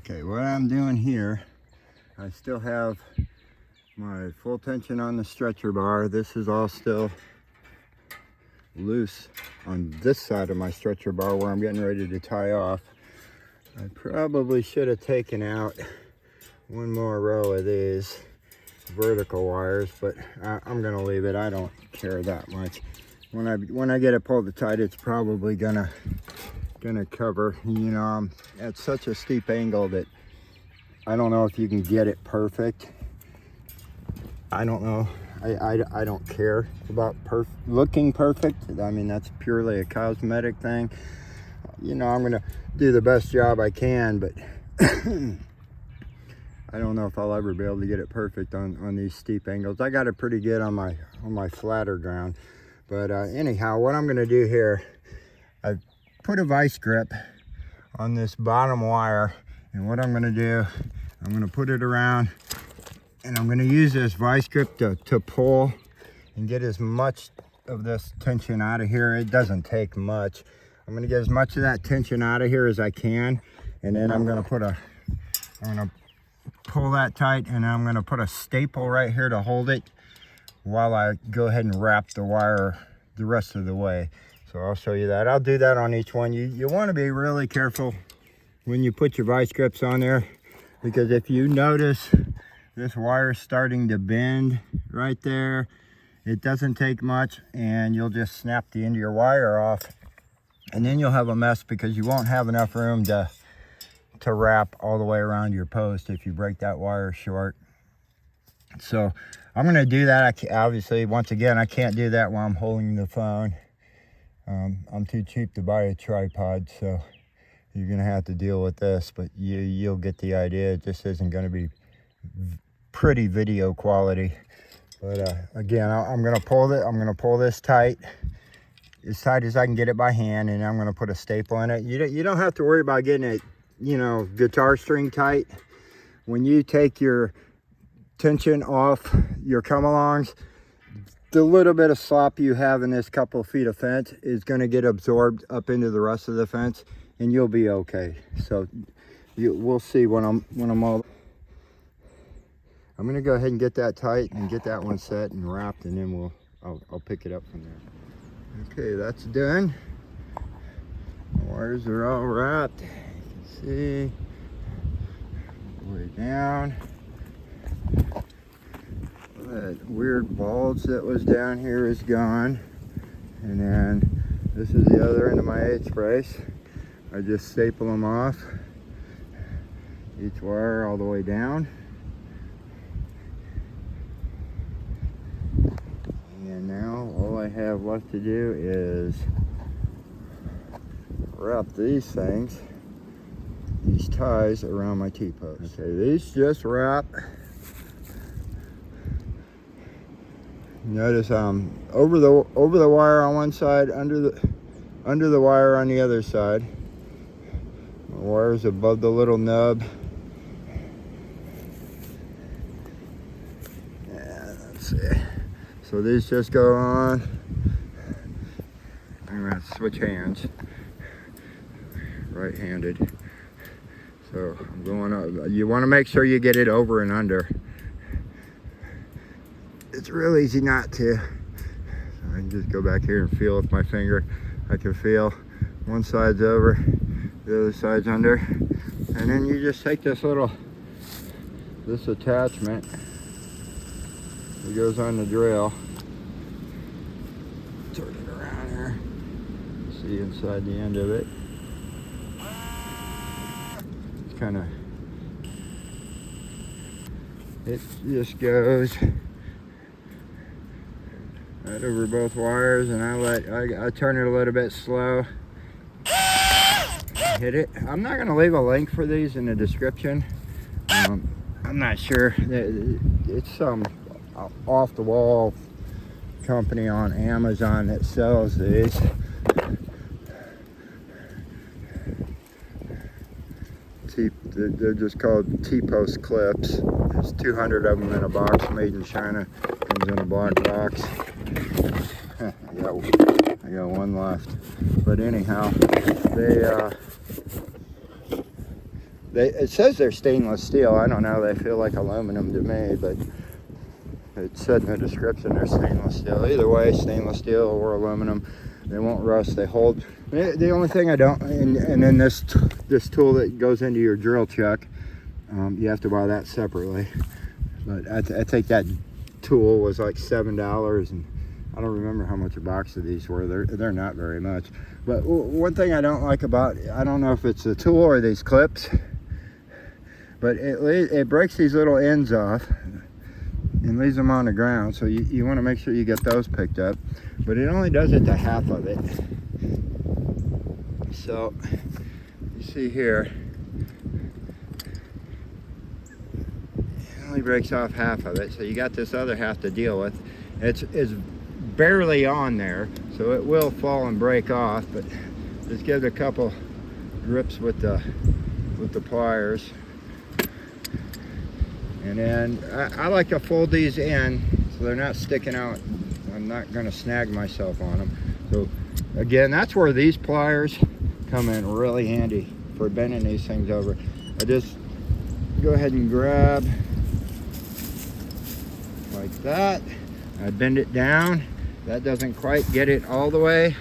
Okay, what I'm doing here, I still have my full tension on the stretcher bar. This is all still loose on this side of my stretcher bar where I'm getting ready to tie off. I probably should have taken out one more row of these vertical wires, but I'm gonna leave it. I don't care that much. When I get it pulled tight, it's probably gonna cover. You know, I'm at such a steep angle that I don't know if you can get it perfect. I don't know. I don't care about looking perfect. I mean, that's purely a cosmetic thing. You know, I'm gonna do the best job I can, but I don't know if I'll ever be able to get it perfect on these steep angles. I got it pretty good on my flatter ground. But anyhow, what I'm gonna do here, I've put a vice grip on this bottom wire, and what I'm gonna do, I'm gonna put it around, and I'm gonna use this vice grip to pull and get as much of this tension out of here. It doesn't take much. I'm gonna get as much of that tension out of here as I can, and then I'm gonna pull that tight, and I'm gonna put a staple right here to hold it while I go ahead and wrap the wire the rest of the way. So I'll show you that. I'll do that on each one. You want to be really careful when you put your vice grips on there, because if you notice this wire starting to bend right there, it doesn't take much, and you'll just snap the end of your wire off, and then you'll have a mess because you won't have enough room to wrap all the way around your post if you break that wire short. So I'm going to do that. Obviously, once again, I can't do that while I'm holding the phone. I'm too cheap to buy a tripod, so you're going to have to deal with this, but you'll get the idea. It just isn't going to be pretty video quality. But again, I'm going to pull this tight, as tight as I can get it by hand, and I'm going to put a staple in it. You don't have to worry about getting it, you know, guitar string tight. When you take your tension off your come-alongs, the little bit of slop you have in this couple of feet of fence is going to get absorbed up into the rest of the fence, and you'll be okay. So we'll see when I'm all. I'm going to go ahead and get that tight and get that one set and wrapped, and then I'll pick it up from there. Okay, that's done. The wires are all wrapped. You can see way down. That weird bulge that was down here is gone, and then this is the other end of my H brace. I just staple them off, each wire all the way down, and now all I have left to do is wrap these ties around my T-post. Okay, these just wrap. Notice over the wire on one side, under the wire on the other side. The wire's above the little nub. Yeah, let's see. So these just go on. I'm gonna switch hands. Right-handed. So I'm going up. You want to make sure you get it over and under. It's real easy not to. So I can just go back here and feel with my finger. I can feel one side's over, the other side's under. And then you just take this attachment that goes on the drill. Turn it around here. See inside the end of it. It's kind of, it just goes right over both wires, and I turn it a little bit slow. Hit it. I'm not going to leave a link for these in the description. I'm not sure. It's some off-the-wall company on Amazon that sells these. They're just called T-post clips. There's 200 of them in a box, made in China. Comes in a black box. I got one left. But anyhow, it says they're stainless steel. I don't know, they feel like aluminum to me, but it said in the description they're stainless steel. Either way, stainless steel or aluminum, they won't rust, they hold. The only thing I don't, and then this tool that goes into your drill chuck, you have to buy that separately. But I think that tool was like $7, and I don't remember how much a box of these were. They're not very much. But one thing I don't like about, I don't know if it's the tool or these clips, but it breaks these little ends off and leaves them on the ground. So you want to make sure you get those picked up. But it only does it to half of it. So you see here, it only breaks off half of it. So you got this other half to deal with. It's barely on there, so it will fall and break off, but just give it a couple grips with the pliers. And then I like to fold these in so they're not sticking out. I'm not going to snag myself on them. So again, that's where these pliers come in really handy for bending these things over. I just go ahead and grab like that. I bend it down. That doesn't quite get it all the way.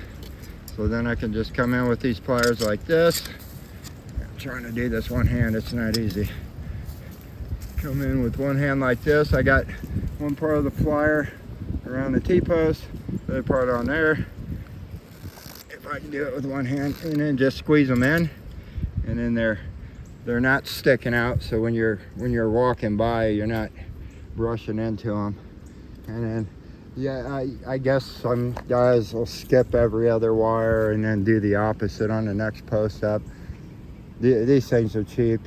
So then I can just come in with these pliers like this. I'm trying to do this one hand, it's not easy. Come in with one hand like this. I got one part of the plier around the T-post, the other part on there. If I can do it with one hand, and then just squeeze them in, and then they're not sticking out. So when you're walking by, you're not brushing into them. And then, yeah, I guess some guys will skip every other wire and then do the opposite on the next post up. These things are cheap.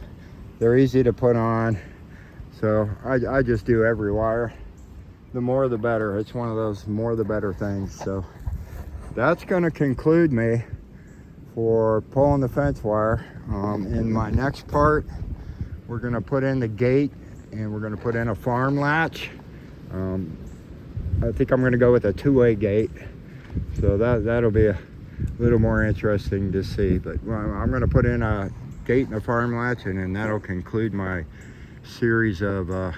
They're easy to put on. So I just do every wire. The more the better. It's one of those more the better things. So that's going to conclude me for pulling the fence wire. In my next part, we're going to put in the gate and we're going to put in a farm latch. I think I'm going to go with a two-way gate. So that'll be a little more interesting to see. But I'm going to put in a gate and a farm latch, and then that'll conclude my series of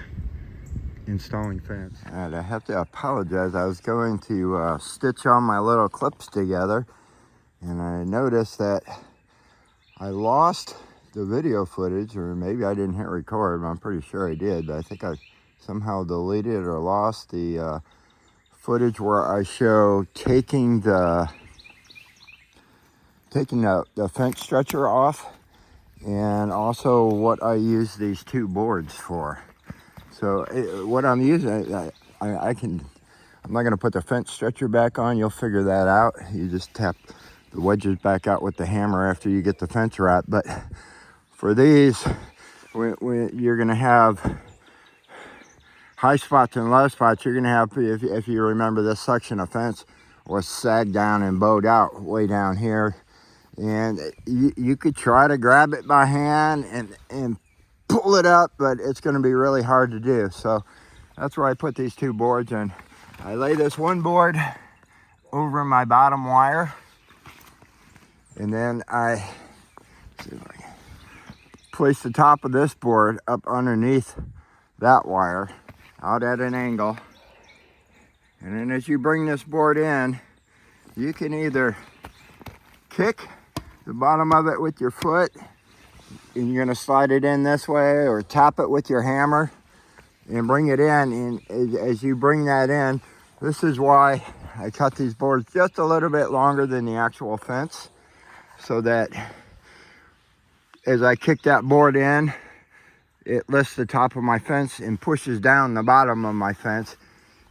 installing fence. And I have to apologize. I was going to stitch on my little clips together, and I noticed that I lost the video footage, or maybe I didn't hit record. I'm pretty sure I did, but I think I somehow deleted or lost the footage where I show taking the fence stretcher off, and also what I use these two boards for. So what I'm using, I'm not going to put the fence stretcher back on. You'll figure that out. You just tap the wedges back out with the hammer after you get the fence wrapped. But for these, you're going to have high spots and low spots. You're going to have, if you remember, this section of fence was sagged down and bowed out way down here. And you could try to grab it by hand and pull it up, but it's going to be really hard to do. So that's where I put these two boards in. I lay this one board over my bottom wire, and then I place the top of this board up underneath that wire out at an angle. And then as you bring this board in, you can either kick the bottom of it with your foot, and you're going to slide it in this way, or tap it with your hammer and bring it in. And as you bring that in, this is why I cut these boards just a little bit longer than the actual fence, so that as I kick that board in, it lifts the top of my fence and pushes down the bottom of my fence,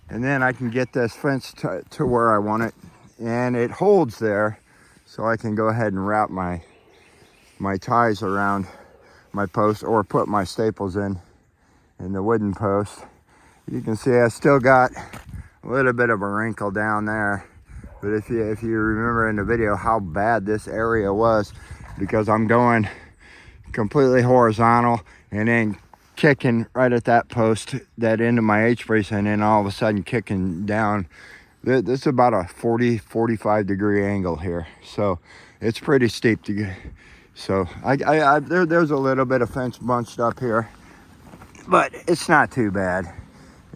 and then I can get this fence to where I want it, and it holds there. So I can go ahead and wrap my ties around my post, or put my staples in the wooden post. You can see I still got a little bit of a wrinkle down there. But if you remember in the video how bad this area was, because I'm going completely horizontal and then kicking right at that post, that end of my H-brace, and then all of a sudden kicking down. This is about a 40-45 degree angle here, so it's pretty steep to So there's a little bit of fence bunched up here, but it's not too bad.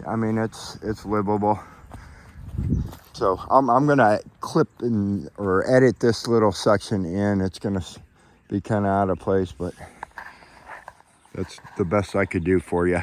I mean, it's livable. So I'm gonna clip or edit this little section in. It's gonna be kind of out of place, but that's the best I could do for you.